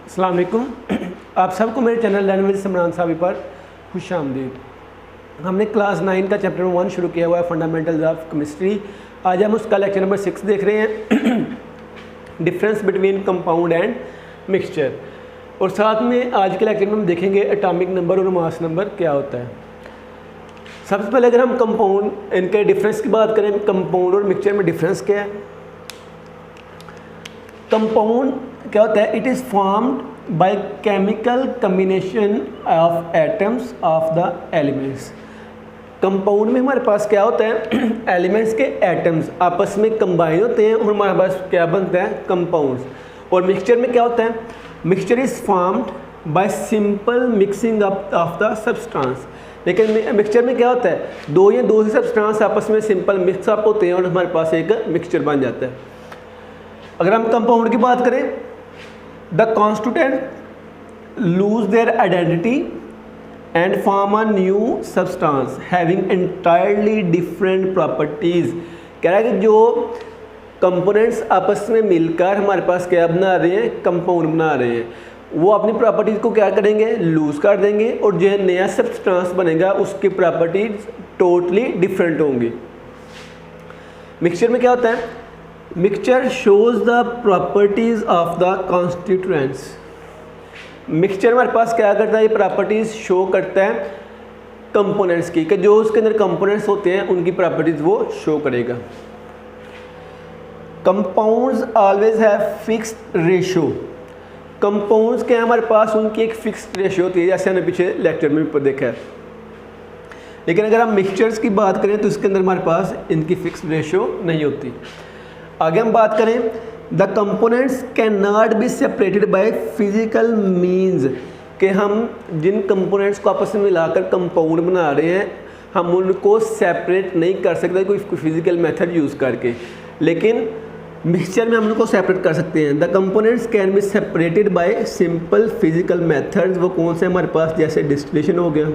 अस्सलाम वालेकुम। आप सबको मेरे चैनल लर्न विद सिमरान साहब पर खुश आमदीद। हमने क्लास 9 का चैप्टर 1 शुरू किया हुआ है, फंडामेंटल्स ऑफ केमिस्ट्री। आज हम उसका लेक्चर नंबर 6 देख रहे हैं, difference between compound and mixture. और साथ में आज के लेक्चर में हम देखेंगे एटॉमिक नंबर और मास नंबर क्या होता है। सबसे पहले अगर हम कंपाउंड इनके डिफरेंस की बात करें, कंपाउंड और मिक्सचर में डिफरेंस क्या है। कंपाउंड क्या होता है? It is formed by chemical combination of atoms of the elements. Compound में हमारे पास क्या होता है? एलिमेंट्स के एटम्स आपस में कंबाइन होते हैं और हमारे पास क्या बनता है? कंपाउंड्स। और मिक्सचर में क्या होता है? Mixture is formed by simple mixing up of the substance. लेकिन मिक्सचर में क्या होता है? दो या दो से सब्सटेंस आपस में सिंपल मिक्सअप होते हैं और हमारे पास एक मिक्सचर बन जाता है। अगर हम कंपाउंड की बात करें, the constituent lose their identity and form a new substance having entirely different properties. कह रहा है कि जो कंपोनेंट्स आपस में मिलकर हमारे पास क्या बना रहे हैं? कंपाउंड बना रहे हैं। वो अपनी प्रॉपर्टीज़ को क्या करेंगे? लूज़ कर देंगे और जो नया सब्सटेंस बनेगा उसकी प्रॉपर्टीज़ टोटली डिफरेंट होंगी। मिक्सचर में क्या होता है? Mixture shows the properties of the constituents. Mixture हमारे पास क्या करता है? ये प्रॉपर्टीज शो करता है कंपोनेंट्स की, कि जो उसके अंदर कंपोनेंट्स होते हैं उनकी प्रॉपर्टीज वो शो करेगा। Compounds always have fixed ratio. Compounds के हमारे पास उनकी एक फिक्स्ड रेशियो होती है, जैसे हमने पीछे लेक्चर में ऊपर देखा है। लेकिन अगर हम मिक्सचर्स की बात करें तो इसके अंदर हमारे पास इनकी फिक्स्ड रेशियो नहीं होती। आगे हम बात करें, the components can not be separated by physical means, कि हम जिन कंपोनेंट्स को आपस में मिलाकर कंपाउंड बना रहे हैं हम उनको सेपरेट नहीं कर सकते कोई फिजिकल मेथड यूज़ करके। लेकिन मिक्सचर में हम उनको सेपरेट कर सकते हैं। The components can be separated by simple physical methods. वो कौन से हमारे पास? जैसे डिस्टिलेशन हो गया,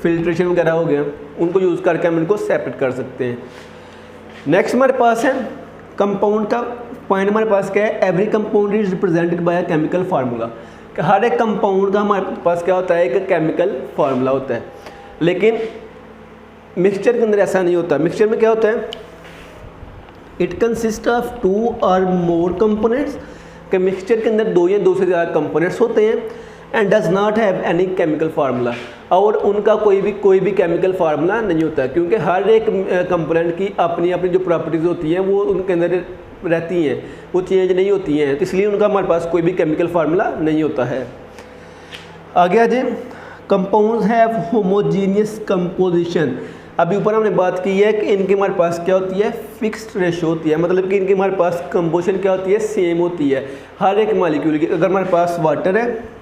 फिल्ट्रेशन वगैरह हो गया, उनको यूज़ करके हम इनको सेपरेट कर सकते हैं। नेक्स्ट हमारे पास है कंपाउंड का पॉइंट। हमारे पास क्या है? Every compound is represented by a chemical formula. हर एक कंपाउंड का हमारे पास क्या होता है? एक केमिकल फार्मूला होता है। लेकिन मिक्सचर के अंदर ऐसा नहीं होता। मिक्सचर में क्या होता है? इट कंसिस्ट ऑफ 2 और मोर कंपोनेंट्स, कि मिक्सचर के अंदर 2 या 2 से ज़्यादा कंपोनेंट्स होते हैं। And does not have any chemical formula, और उनका कोई भी केमिकल फार्मूला नहीं होता, क्योंकि हर एक कंपोनेंट की अपनी अपनी जो प्रॉपर्टीज़ होती हैं वो उनके अंदर रहती हैं, वो चेंज नहीं होती हैं, तो इसलिए उनका हमारे पास कोई भी केमिकल फार्मूला नहीं होता है। आगे आ जाए, कंपाउंड्स हैव होमोजीनियस कंपोजिशन। अभी ऊपर हमने बात की है कि इनके हमारे पास क्या होती है? फिक्स्ड रेशो होती है, मतलब कि इनके हमारे पास कंपोजिशन क्या होती है? सेम होती है हर एक मालिक्यूल की। अगर हमारे पास वाटर है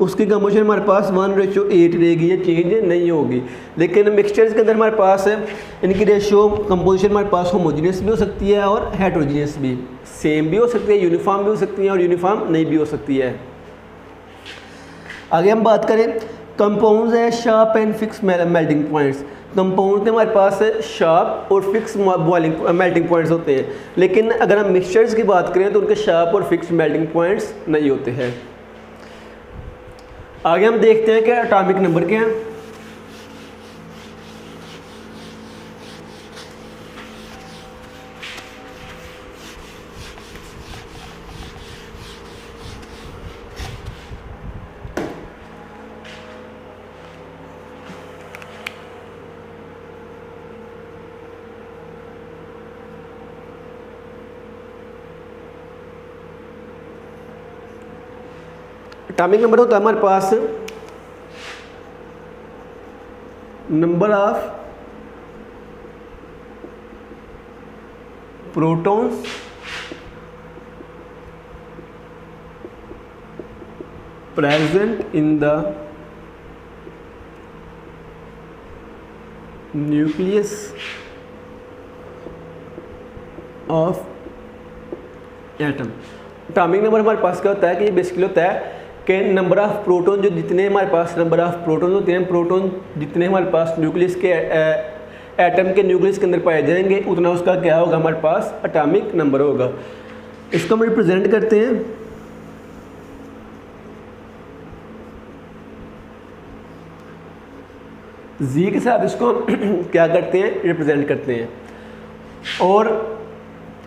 उसकी कंपोजिशन हमारे पास 1:8 रहेगी, ये चेंज नहीं होगी। लेकिन मिक्सचर्स के अंदर हमारे पास इनकी रेशियो कंपोजिशन हमारे पास होमोजीनियस भी हो सकती है और हेट्रोजीनियस भी। सेम भी हो सकती है, यूनिफॉर्म भी हो सकती है और यूनिफॉर्म नहीं भी हो सकती है। आगे हम बात करें, कंपाउंड्स है sharp and fix melting points. Compound के हमारे पास शार्प और फिक्स बॉइलिंग मेल्टिंग पॉइंट्स होते हैं। लेकिन अगर हम मिक्सचर्स की बात करें तो उनके शार्प और फिक्स मेल्टिंग पॉइंट्स नहीं होते हैं। आगे हम देखते हैं कि एटॉमिक नंबर क्या है। एटॉमिक नंबर होता है हमारे पास number of protons present in the nucleus of atom. Atomic number हमारे पास क्या होता है कि ये बेसिकली होता है कि नंबर ऑफ़ प्रोटॉन, जो जितने हमारे पास नंबर ऑफ़ प्रोटॉन होते हैं, प्रोटॉन जितने हमारे पास न्यूक्लियस के एटम के न्यूक्लियस के अंदर पाए जाएंगे उतना उसका क्या होगा, हमारे पास एटॉमिक नंबर होगा। इसको हम रिप्रेजेंट करते हैं जी के साथ, इसको हम क्या करते हैं, रिप्रेजेंट करते हैं। और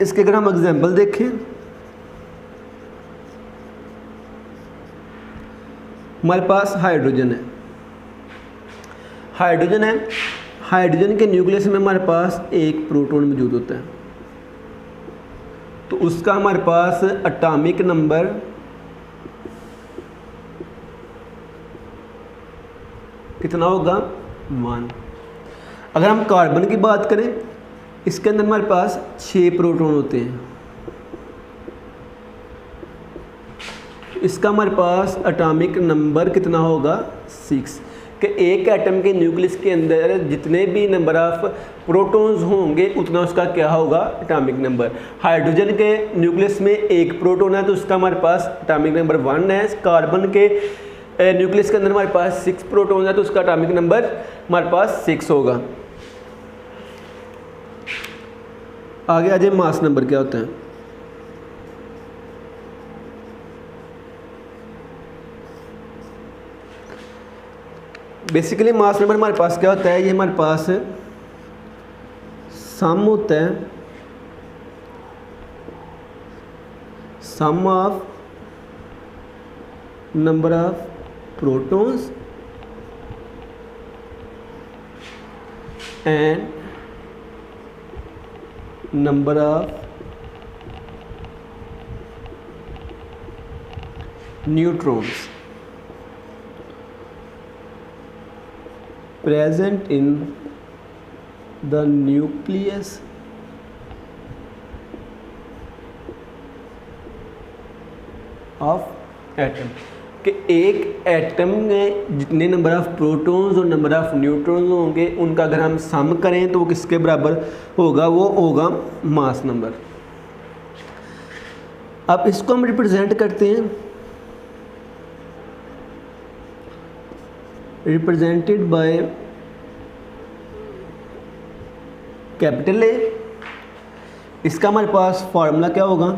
इसके अगर हम एग्जांपल देखें, हमारे पास हाइड्रोजन है, हाइड्रोजन के न्यूक्लियस में हमारे पास एक प्रोटॉन मौजूद होता है, तो उसका हमारे पास एटॉमिक नंबर कितना होगा, 1। अगर हम कार्बन की बात करें, इसके अंदर हमारे पास 6 प्रोटॉन होते हैं, इसका हमारे पास एटॉमिक नंबर कितना होगा, 6। कि एक एटम के न्यूक्लियस के अंदर जितने भी नंबर ऑफ प्रोटॉन्स होंगे उतना उसका क्या होगा, एटॉमिक नंबर। हाइड्रोजन के न्यूक्लियस में एक प्रोटॉन है तो उसका हमारे पास एटॉमिक नंबर 1 है। कार्बन के न्यूक्लियस के अंदर हमारे पास 6 प्रोटॉन है तो उसका एटॉमिक नंबर हमारे पास 6 होगा। आगे आ जाए, मास नंबर क्या होता है। बेसिकली मास नंबर हमारे पास क्या होता है, ये हमारे पास सम होता है, sum of number of protons and number of neutrons present in the nucleus of atom। कि एक एटम में जितने नंबर ऑफ प्रोटॉन्स और नंबर ऑफ न्यूट्रॉन्स होंगे उनका अगर हम सम करें तो वो किसके बराबर होगा, वो होगा मास नंबर। अब इसको हम रिप्रेजेंट करते हैं, रिप्रेजेंटेड बाय कैपिटल ए। इसका हमारे पास फॉर्मूला क्या होगा,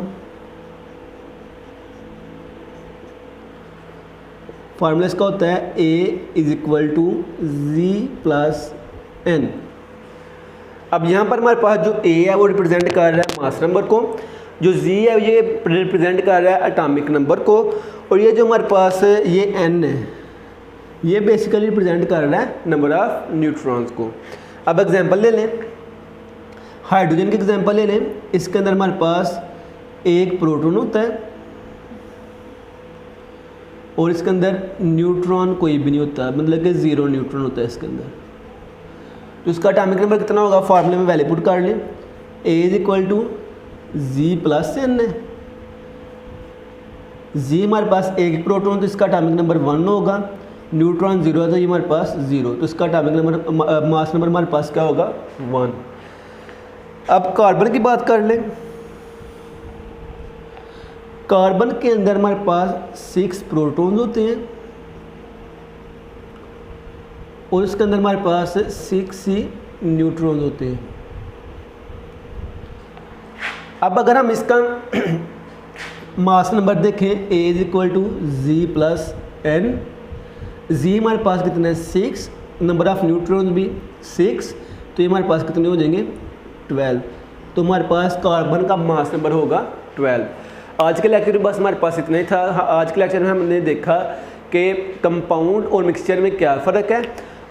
फार्मूला इसका होता है A is equal to ji plus N. अब यहाँ पर हमारे पास जो A है वो रिप्रेजेंट कर रहा है मास नंबर को, जो Z है ये रिप्रेजेंट कर रहा है एटॉमिक नंबर को, और ये जो हमारे पास ये N है ये बेसिकली रिप्रेजेंट कर रहा है नंबर ऑफ न्यूट्रॉन्स को। अब एग्जांपल ले लें, हाइड्रोजन के एग्जांपल ले लें। इसके अंदर हमारे पास एक प्रोटॉन होता है और इसके अंदर न्यूट्रॉन कोई भी नहीं होता, मतलब कि 0 न्यूट्रॉन होता है इसके अंदर। तो इसका एटॉमिक नंबर कितना होगा, फार्मूले में वैल्यू पुट कर लें, A is equal to ji plus N है। जी हमारे पास एक प्रोटॉन तो इसका एटॉमिक नंबर 1 होगा, न्यूट्रॉन 0 है तो ये हमारे पास 0, तो इसका एटॉमिक नंबर मास नंबर हमारे पास क्या होगा, 1। अब कार्बन की बात कर लें। कार्बन के अंदर हमारे पास 6 प्रोटॉन्स होते हैं और इसके अंदर हमारे पास 6 ही न्यूट्रॉन्स होते हैं। अब अगर हम इसका मास नंबर देखें, A is equal to ji plus N. Z हमारे पास कितना है, 6, नंबर ऑफ न्यूट्रॉन्स भी 6, तो ये हमारे पास कितने हो जाएंगे, 12। तो हमारे पास कार्बन का मास नंबर होगा 12। आज के लेक्चर में बस हमारे पास इतना ही था। आज के लेक्चर में हमने देखा कि कंपाउंड और मिक्सचर में क्या फ़र्क है,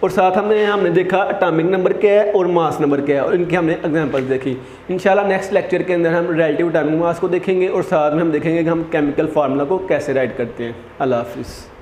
और साथ हमने देखा एटॉमिक नंबर क्या है और मास नंबर क्या है, और इनकी हमने एग्जांपल्स देखी। इंशाल्लाह नेक्स्ट लेक्चर के अंदर हम रिलेटिव एटॉमिक मास को देखेंगे और साथ में हम देखेंगे कि हम केमिकल फार्मूला को कैसे राइट करते हैं। अल्लाह हाफिज़।